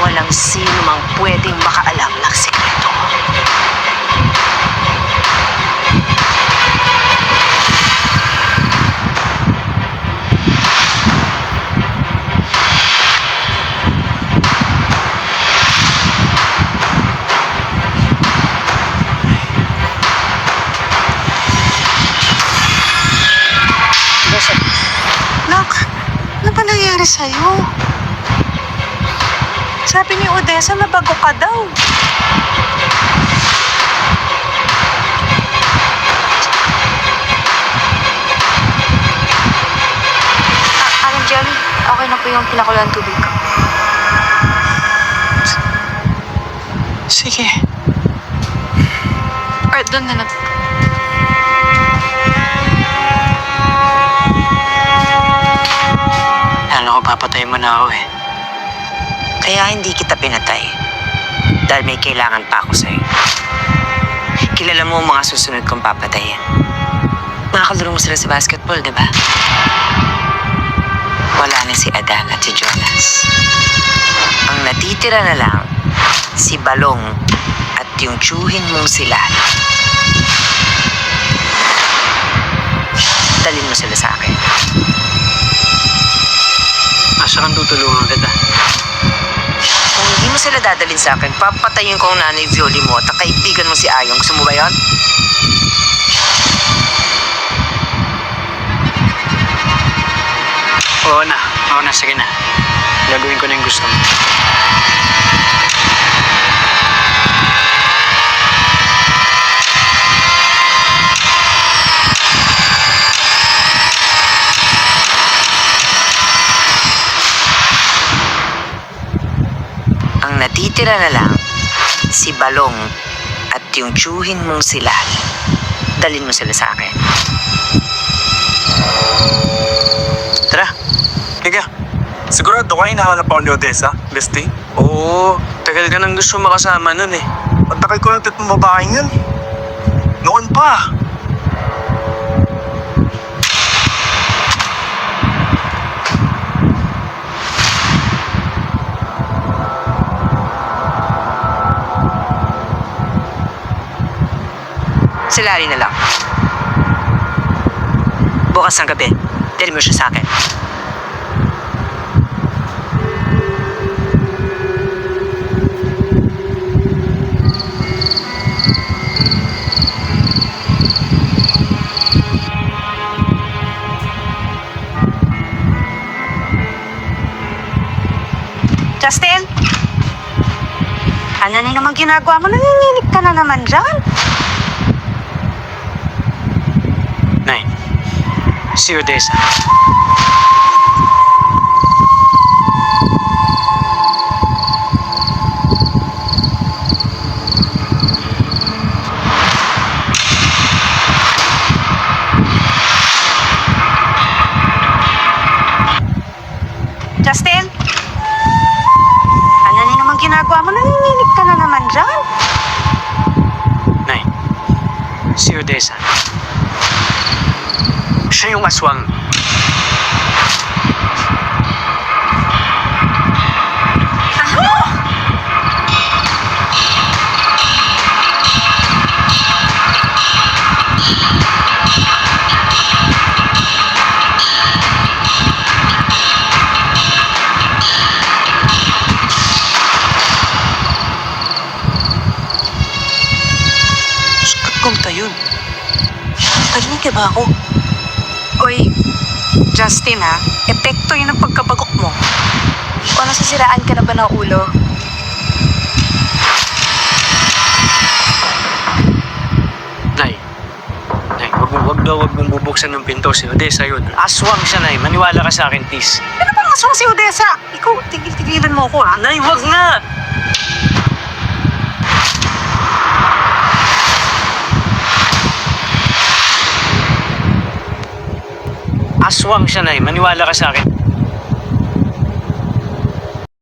Walang sino mang pwedeng makaalam ng sikreto. Nak, ano ba nangyari sa'yo? Sabi ni Odessa na bago ka daw. Aling Jelly, okay na po yung pinakulan tubig ko. Sige. Or doon na lang. Alam ko, papatay mo na ako eh. Kaya hindi kita pinatay. Dahil may kailangan pa ako sa'yo. Kilala mo ang mga susunod kong papatayin. Makakalaro mo sila sa basketball, di ba? Wala na si Adan at si Jonas. Ang natitira na lang, si Balong at yung tiyuhin mong sila. Dalhin mo sila sa akin. Asa kang tutulungan kita? Kung hindi mo sila dadalhin sa akin, papatayin ko ang nanay Violi mo at ang kaibigan mo si Ayong. Gusto mo ba yun? Oo na, sige na. Gagawin ko na yung gusto mo. Ang natitira na lang, si Balong at yung tiyuhin mong sila. Dalhin mo sila sa akin. Tara, higa. Sigurado ka hinahanap ako ni Odessa, Bestie? Oo, tagal ka nang gusto makasama nun eh. Ang takal ko ng tatong babaeng yun. Noon pa. Sila rin na lang. Bukas ng gabi, dalhin mo siya sa akin. Justin? Ano na naman ginagawa mo? Nanginginig ka na naman dyan. Nay, si Odessa. Justin? Ano na naman ginagawa mo? Nanginginig ka na naman dyan. Nay, si Odessa. Siya yung aswang. Sakat kong tayo. Talinig ka ba ako? Uy, Justin ha, epekto yun ang pagkabagok mo. O nasisiraan ka na ba ng ulo? Nay, wag mong bubuksan ng pinto. Si Odessa yun. Aswang siya, Nay. Maniwala ka sa akin, please. Ano bang aswang si Odessa? Ikaw, tigil-tigilan mo ako ha. Nay, wag na! Aswang siya, Nay. Maniwala ka sa akin.